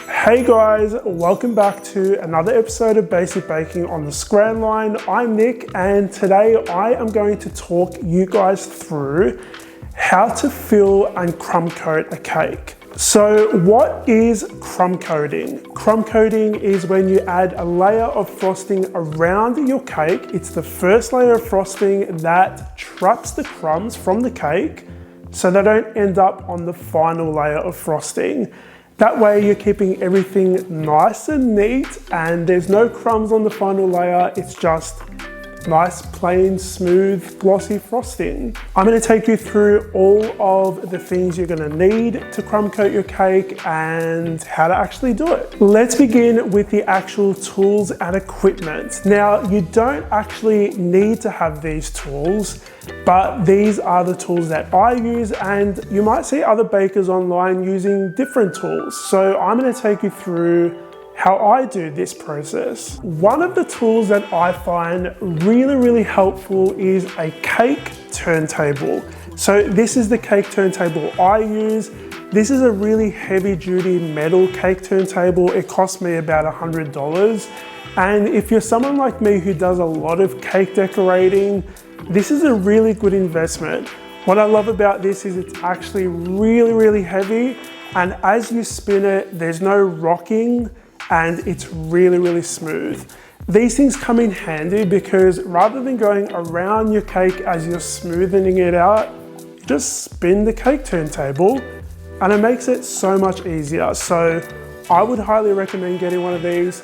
Hey guys, welcome back to another episode of Basic Baking on the Scran Line. I'm Nick, and today I am going to talk you guys through how to fill and crumb coat a cake. So what is crumb coating? Crumb coating is when you add a layer of frosting around your cake. It's the first layer of frosting that traps the crumbs from the cake so they don't end up on the final layer of frosting. That way you're keeping everything nice and neat and there's no crumbs on the final layer. It's just nice, plain, smooth, glossy frosting. I'm going to take you through all of the things you're going to need to crumb coat your cake and how to actually do it. Let's begin with the actual tools and equipment. Now, you don't actually need to have these tools, but these are the tools that I use, and you might see other bakers online using different tools. So I'm going to take you through how I do this process. One of the tools that I find really helpful is a cake turntable. So this is the cake turntable I use. This is a really heavy duty metal cake turntable. It cost me about $100. And if you're someone like me who does a lot of cake decorating, this is a really good investment. What I love about this is it's actually really heavy, and as you spin it, there's no rocking, and it's really smooth. These things come in handy because rather than going around your cake as you're smoothing it out, you just spin the cake turntable and it makes it so much easier. So I would highly recommend getting one of these.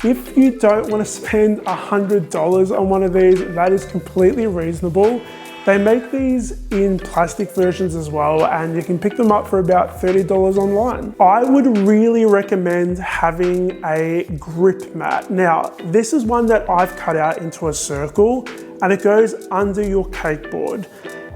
If you don't want to spend $100 on one of these, that is completely reasonable. They make these in plastic versions as well, and you can pick them up for about $30 online. I would really recommend having a grip mat. Now, this is one that I've cut out into a circle and it goes under your cake board.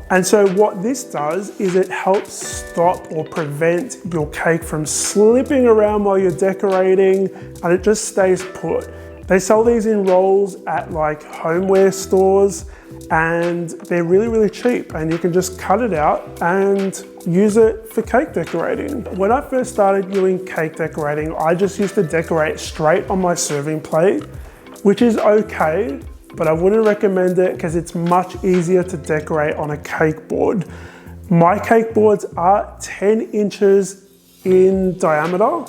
And so what this does is it helps stop or prevent your cake from slipping around while you're decorating, and it just stays put. They sell these in rolls at like homeware stores, and they're really cheap, and you can just cut it out and use it for cake decorating. When I first started doing cake decorating, I just used to decorate straight on my serving plate, which is okay, but I wouldn't recommend it because it's much easier to decorate on a cake board. My cake boards are 10 inches in diameter,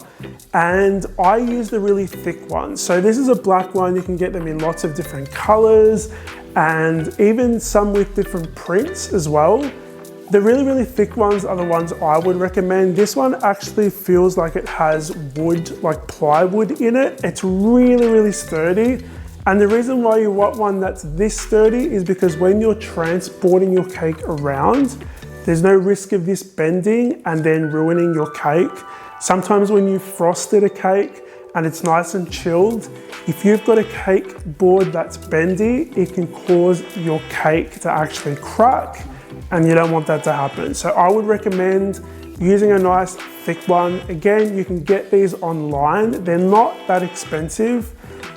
and I use the really thick ones. So this is a black one. You can get them in lots of different colors and even some with different prints as well. The really thick ones are the ones I would recommend. This one actually feels like it has wood, like plywood in it. It's really sturdy. And the reason why you want one that's this sturdy is because when you're transporting your cake around, there's no risk of this bending and then ruining your cake. Sometimes when you frosted a cake and it's nice and chilled, if you've got a cake board that's bendy, it can cause your cake to actually crack, and you don't want that to happen. So I would recommend using a nice thick one. Again, you can get these online. They're not that expensive,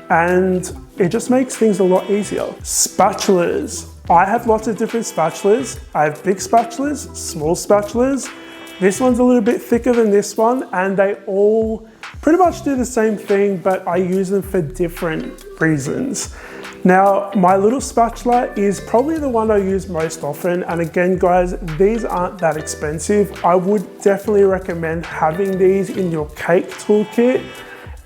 and it just makes things a lot easier. Spatulas. I have lots of different spatulas. I have big spatulas, small spatulas. This one's a little bit thicker than this one, and they all pretty much do the same thing, but I use them for different reasons. Now, my little spatula is probably the one I use most often. And again, guys, these aren't that expensive. I would definitely recommend having these in your cake toolkit.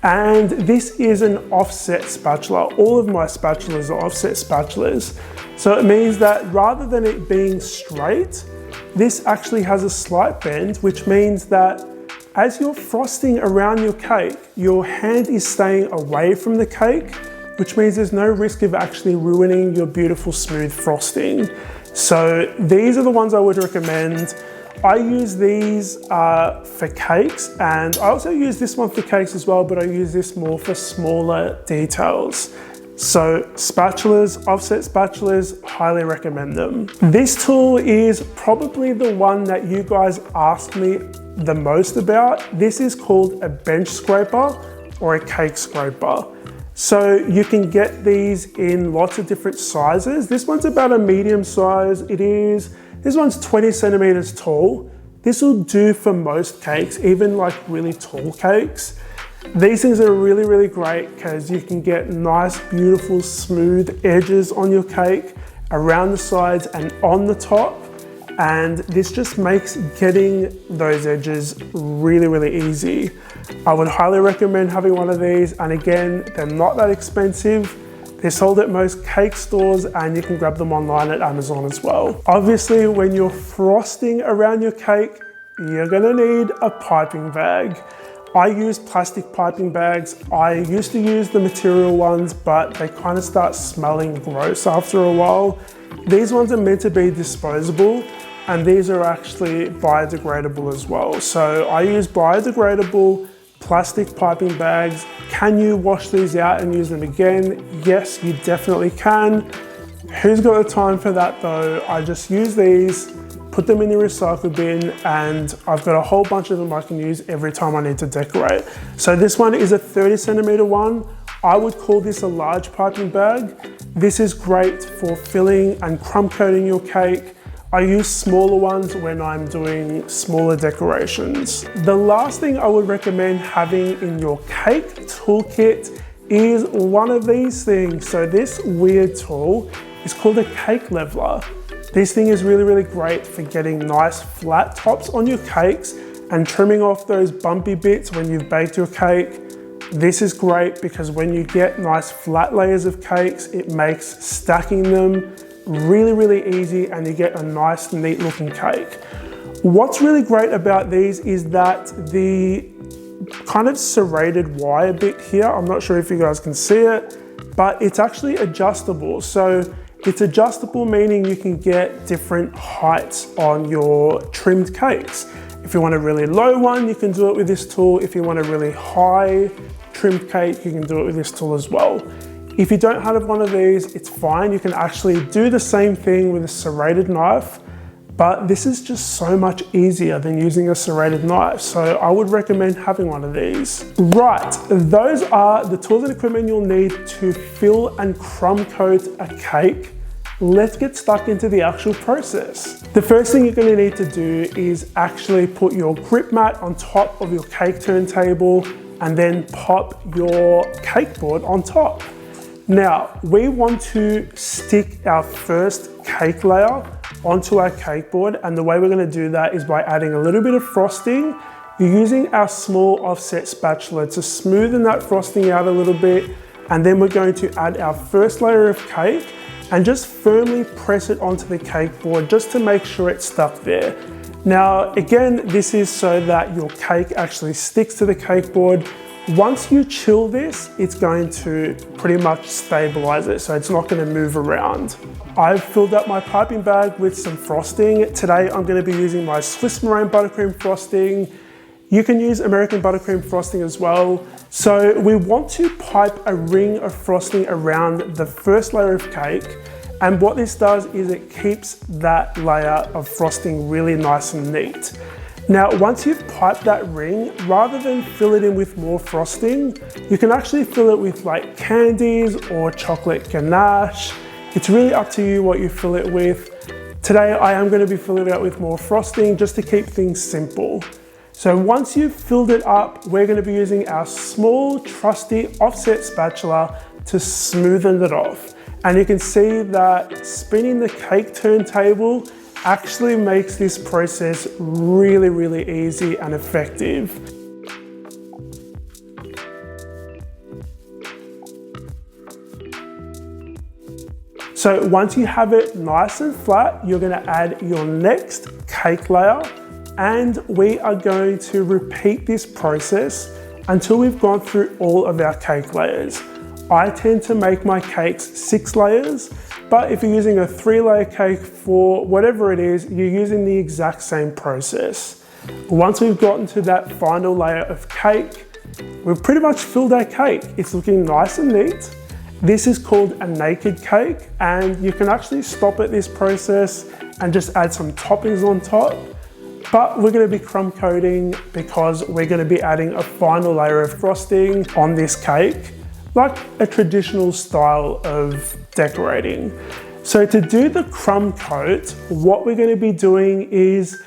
And this is an offset spatula. All of my spatulas are offset spatulas. So it means that rather than it being straight, this actually has a slight bend, which means that as you're frosting around your cake, your hand is staying away from the cake, which means there's no risk of actually ruining your beautiful smooth frosting. So these are the ones I would recommend. I use these for cakes, and I also use this one for cakes as well, but I use this more for smaller details. So spatulas, offset spatulas, highly recommend them. This tool is probably the one that you guys asked me the most about. This is called a bench scraper or a cake scraper. So you can get these in lots of different sizes. This one's about a medium size. This one's 20 centimeters tall, This will do for most cakes, even like really tall cakes. These things are really, really great because you can get nice, beautiful, smooth edges on your cake, around the sides and on the top. And this just makes getting those edges really, really easy. I would highly recommend having one of these. And again, they're not that expensive. They're sold at most cake stores and you can grab them online at Amazon as well. Obviously, when you're frosting around your cake, you're gonna need a piping bag. I use plastic piping bags. I used to use the material ones, but they kind of start smelling gross after a while. These ones are meant to be disposable, and these are actually biodegradable as well. So I use biodegradable plastic piping bags. Can you wash these out and use them again? Yes, you definitely can. Who's got the time for that though? I just use these, put them in the recycle bin, and I've got a whole bunch of them I can use every time I need to decorate. So this one is a 30 centimeter one. I would call this a large piping bag. This is great for filling and crumb coating your cake. I use smaller ones when I'm doing smaller decorations. The last thing I would recommend having in your cake toolkit is one of these things. So this weird tool is called a cake leveler. This thing is really, really great for getting nice flat tops on your cakes and trimming off those bumpy bits when you've baked your cake. This is great because when you get nice flat layers of cakes, it makes stacking them really, really easy and you get a nice, neat looking cake. What's really great about these is that the kind of serrated wire bit here, I'm not sure if you guys can see it, but it's actually adjustable. So it's adjustable, meaning you can get different heights on your trimmed cakes. If you want a really low one, you can do it with this tool. If you want a really high trimmed cake, you can do it with this tool as well. If you don't have one of these, it's fine. You can actually do the same thing with a serrated knife, but this is just so much easier than using a serrated knife. So I would recommend having one of these. Right, those are the tools and equipment you'll need to fill and crumb coat a cake. Let's get stuck into the actual process. The first thing you're gonna need to do is actually put your grip mat on top of your cake turntable and then pop your cake board on top. Now, we want to stick our first cake layer onto our cake board, and the way we're gonna do that is by adding a little bit of frosting. You're using our small offset spatula to smoothen that frosting out a little bit, and then we're going to add our first layer of cake and just firmly press it onto the cake board just to make sure it's stuck there. Now, again, this is so that your cake actually sticks to the cake board. Once you chill this, it's going to pretty much stabilize it, so it's not going to move around. I've filled up my piping bag with some frosting. Today, I'm going to be using my Swiss meringue buttercream frosting. You can use American buttercream frosting as well. So we want to pipe a ring of frosting around the first layer of cake. And what this does is it keeps that layer of frosting really nice and neat. Now, once you've piped that ring, rather than fill it in with more frosting, you can actually fill it with like candies or chocolate ganache. It's really up to you what you fill it with. Today, I am going to be filling it out with more frosting just to keep things simple. So once you've filled it up, we're going to be using our small, trusty offset spatula to smoothen it off. And you can see that spinning the cake turntable actually makes this process really, really easy and effective. So once you have it nice and flat, you're gonna add your next cake layer, and we are going to repeat this process until we've gone through all of our cake layers. I tend to make my cakes 6 layers, but if you're using a 3-layer cake for whatever it is, you're using the exact same process. Once we've gotten to that final layer of cake, we've pretty much filled our cake. It's looking nice and neat. This is called a naked cake, and you can actually stop at this process and just add some toppings on top. But we're gonna be crumb coating because we're gonna be adding a final layer of frosting on this cake, like a traditional style of decorating. So to do the crumb coat, what we're gonna be doing is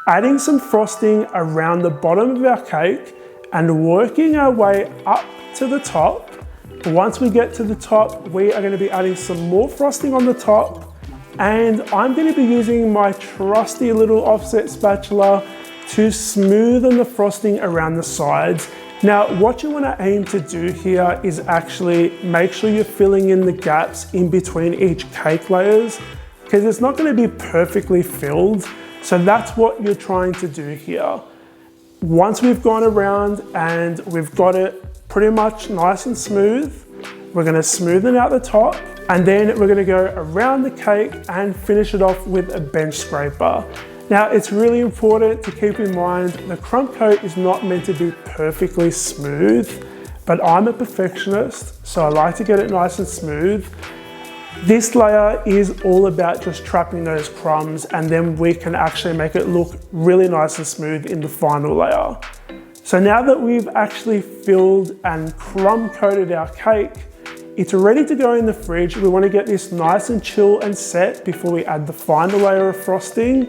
adding some frosting around the bottom of our cake and working our way up to the top. Once we get to the top, we are going to be adding some more frosting on the top, and I'm going to be using my trusty little offset spatula to smoothen the frosting around the sides. Now, what you want to aim to do here is actually make sure you're filling in the gaps in between each cake layers, because it's not going to be perfectly filled. So that's what you're trying to do here. Once we've gone around and we've got it pretty much nice and smooth, we're going to smoothen out the top, and then we're going to go around the cake and finish it off with a bench scraper. Now, it's really important to keep in mind the crumb coat is not meant to be perfectly smooth, but I'm a perfectionist, so I like to get it nice and smooth. This layer is all about just trapping those crumbs, and then we can actually make it look really nice and smooth in the final layer. So now that we've actually filled and crumb coated our cake, it's ready to go in the fridge. We want to get this nice and chill and set before we add the final layer of frosting.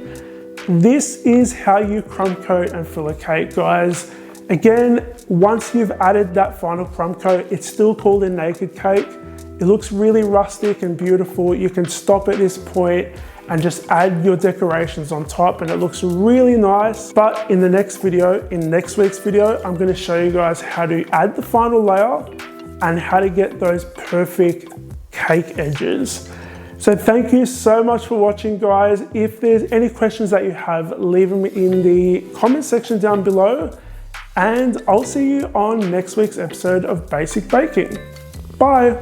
This is how you crumb coat and fill a cake, guys. Again, once you've added that final crumb coat, it's still called a naked cake. It looks really rustic and beautiful. You can stop at this point and just add your decorations on top, and it looks really nice. But in the next video, in next week's video, I'm going to show you guys how to add the final layer and how to get those perfect cake edges. So thank you so much for watching, guys. If there's any questions that you have, leave them in the comment section down below, and I'll see you on next week's episode of Basic Baking. Bye.